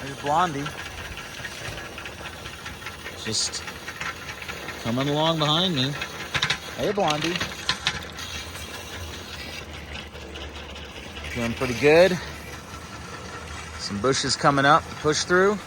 There's Blondie. Just coming along behind me. Hey, Blondie. Doing pretty good. Some bushes coming up to push through.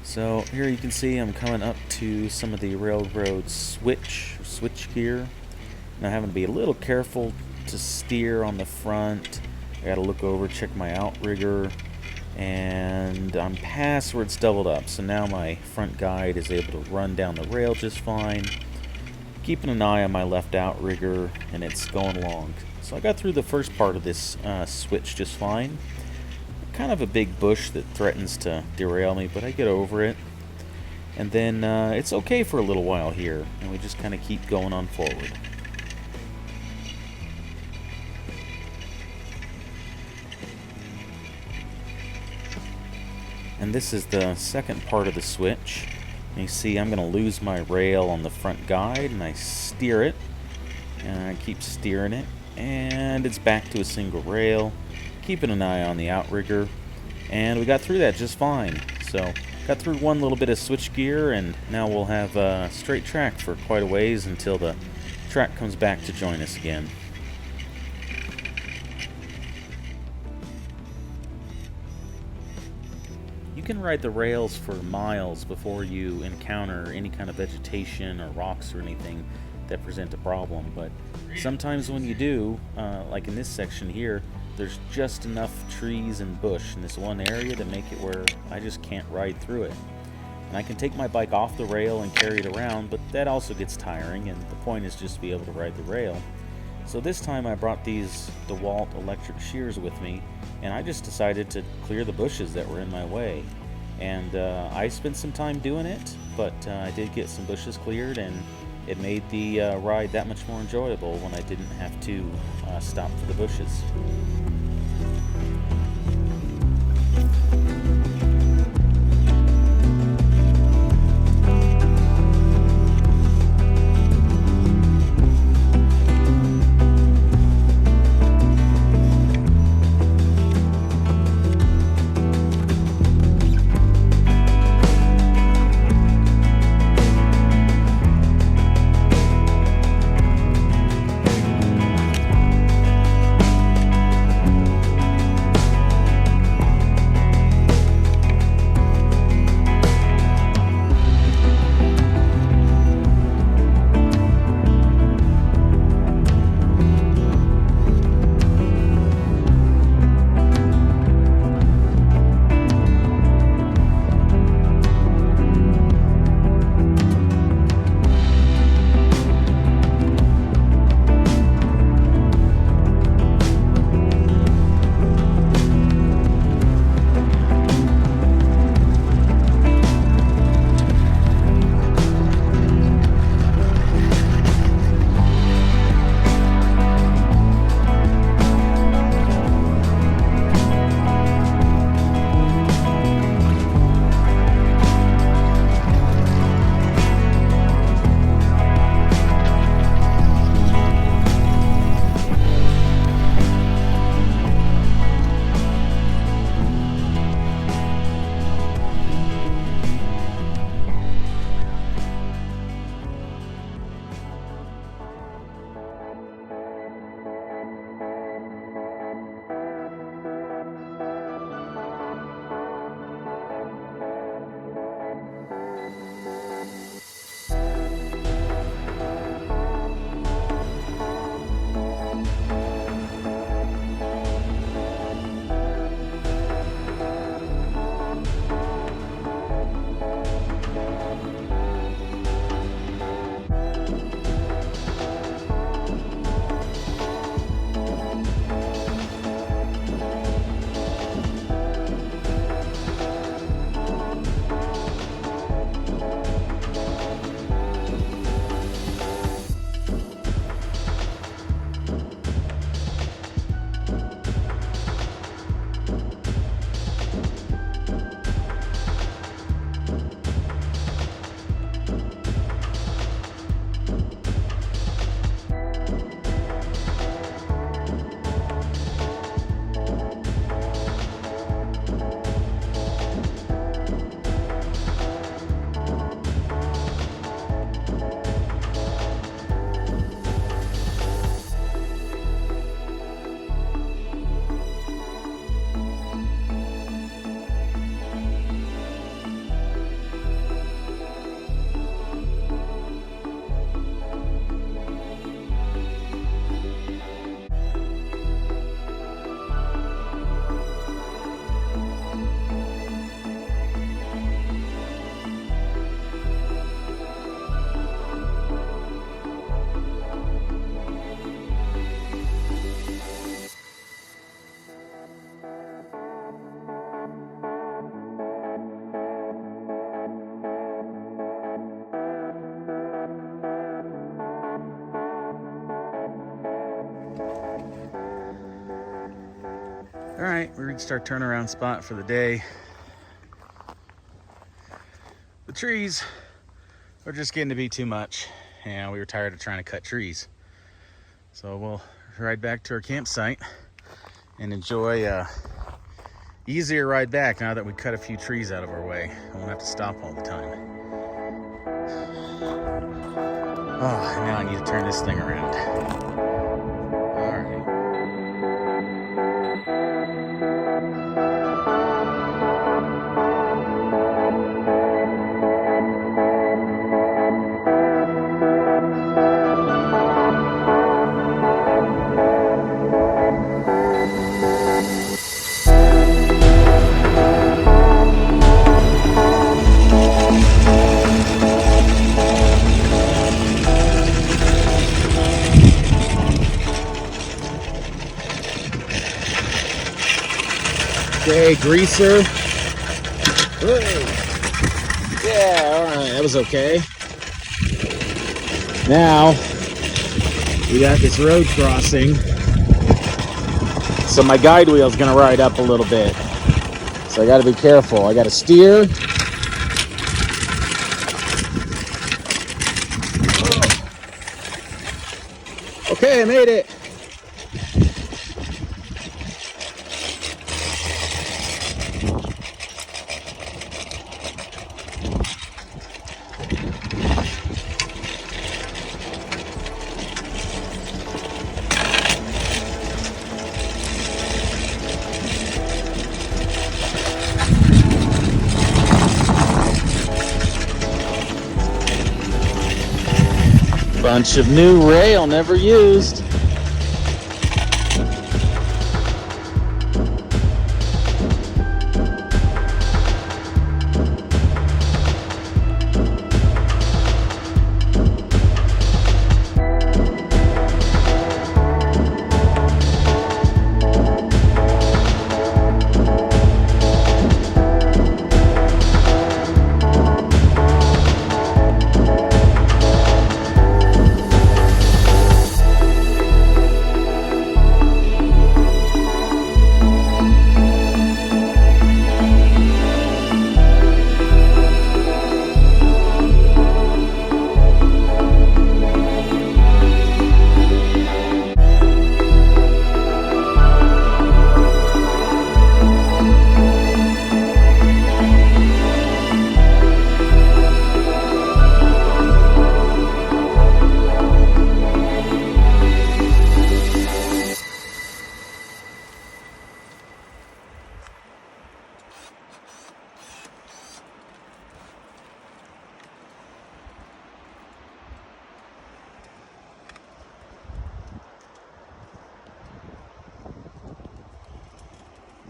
So here you can see I'm coming up to some of the railroad switch gear. Now having to be a little careful to steer on the front. I gotta look over, check my outrigger, and I'm past where it's doubled up. So now my front guide is able to run down the rail just fine. Keeping an eye on my left outrigger, and it's going along. So I got through the first part of this switch just fine. Kind of a big bush that threatens to derail me, but I get over it. And then it's okay for a little while here, and we just kind of keep going on forward. And this is the second part of the switch. And you see I'm going to lose my rail on the front guide, and I steer it, and I keep steering it, and it's back to a single rail. Keeping an eye on the outrigger, and we got through that just fine. So got through one little bit of switch gear, and now we'll have a straight track for quite a ways until the track comes back to join us again. You can ride the rails for miles before you encounter any kind of vegetation or rocks or anything that present a problem, but sometimes when you do, like in this section here, there's just enough trees and bush in this one area to make it where I just can't ride through it. And I can take my bike off the rail and carry it around, but that also gets tiring, and the point is just to be able to ride the rail. So this time I brought these DeWalt electric shears with me, and I just decided to clear the bushes that were in my way. And I spent some time doing it, but I did get some bushes cleared, and it made the ride that much more enjoyable when I didn't have to stop for the bushes. All right, we reached our turnaround spot for the day. The trees are just getting to be too much, and we were tired of trying to cut trees. So we'll ride back to our campsite and enjoy a easier ride back now that we cut a few trees out of our way. I won't have to stop all the time. Oh, now I need to turn this thing around. All right. Okay, greaser. Whoa. Yeah, all right, that was okay. Now, we got this road crossing. So my guide wheel's gonna ride up a little bit. So I gotta be careful. I gotta steer. Okay, I made it. Bunch of new rail never used.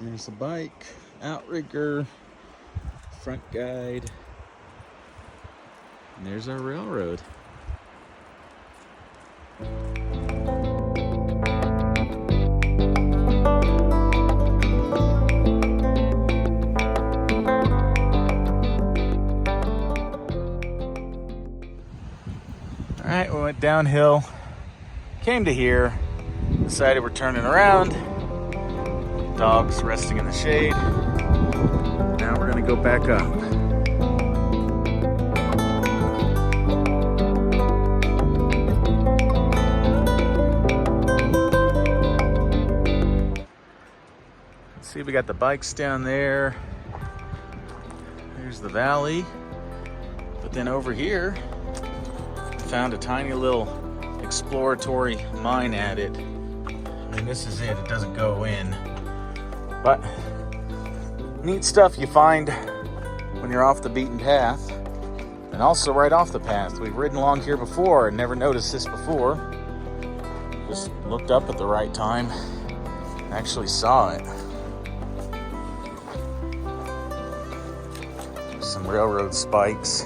There's the bike, outrigger, front guide, and there's our railroad. All right, we went downhill, came to here, decided we're turning around. Dogs resting in the shade. Now we're gonna go back up. See, we got the bikes down there. There's the valley. But then over here, found a tiny little exploratory mine at it. I mean, this is it. It doesn't go in. But neat stuff you find when you're off the beaten path, and also right off the path. We've ridden along here before and never noticed this before. Just looked up at the right time, actually saw it. Some railroad spikes.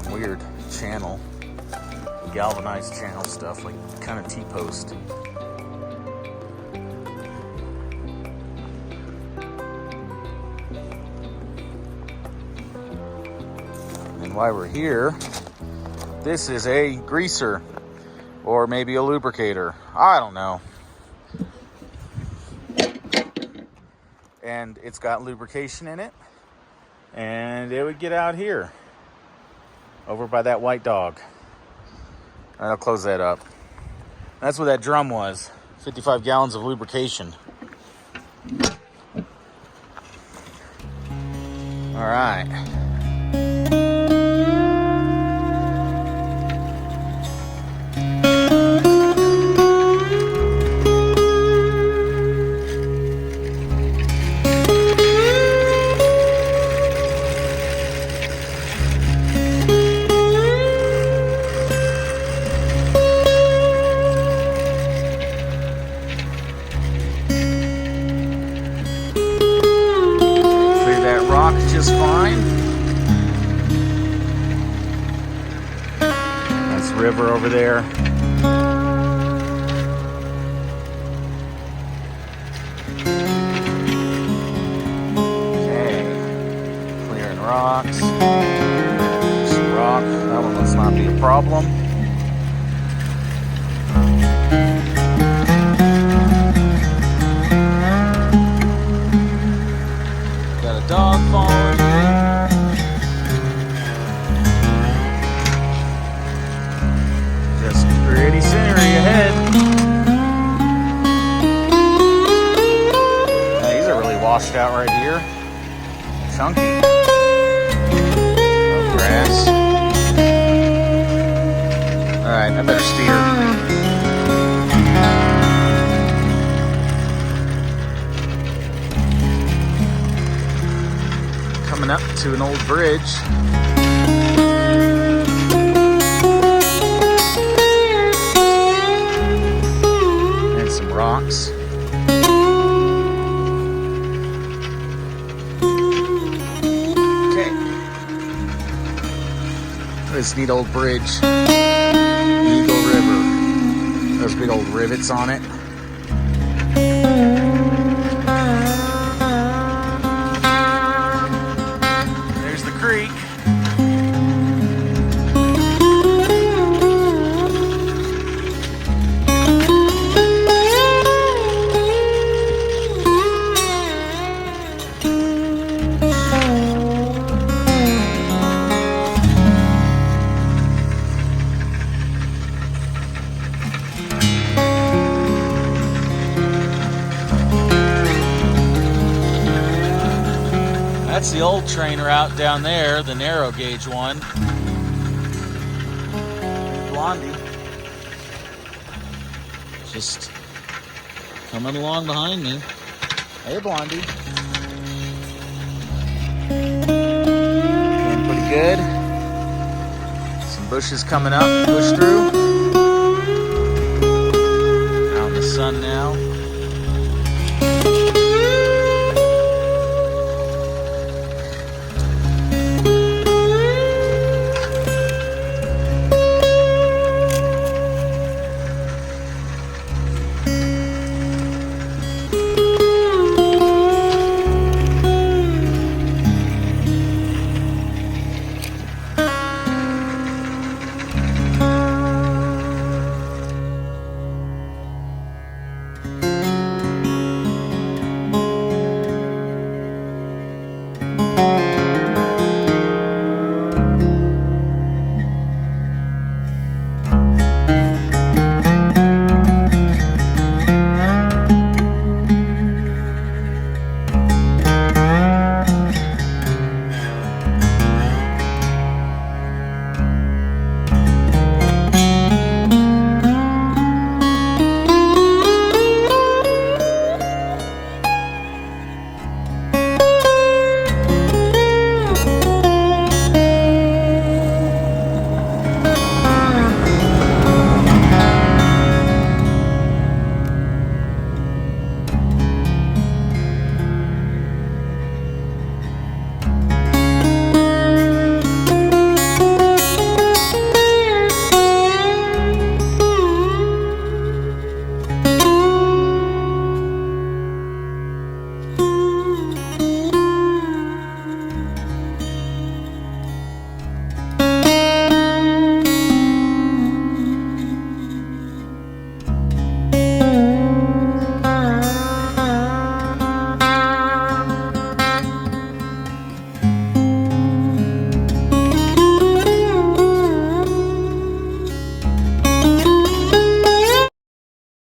Weird channel, galvanized channel stuff, like kind of T-post. And while we're here, this is a greaser or maybe a lubricator. I don't know. And it's got lubrication in it. And it would get out here, over by that white dog. All right, I'll close that up. That's what that drum was. 55 gallons of lubrication. All right. Just fine. Nice river over there. Okay, clearing rocks. Some rock. That one must not be a problem. Got a dog following me. Just pretty scenery ahead. These are really washed out right here. Chunky. No grass. Alright, I better steer. Coming up to an old bridge. And some rocks. Okay. This neat old bridge. Eagle River. Those big old rivets on it. Creek. That's the old train route down there, the narrow gauge one. Blondie. Just coming along behind me. Hey, Blondie. Doing pretty good. Some bushes coming up, push through.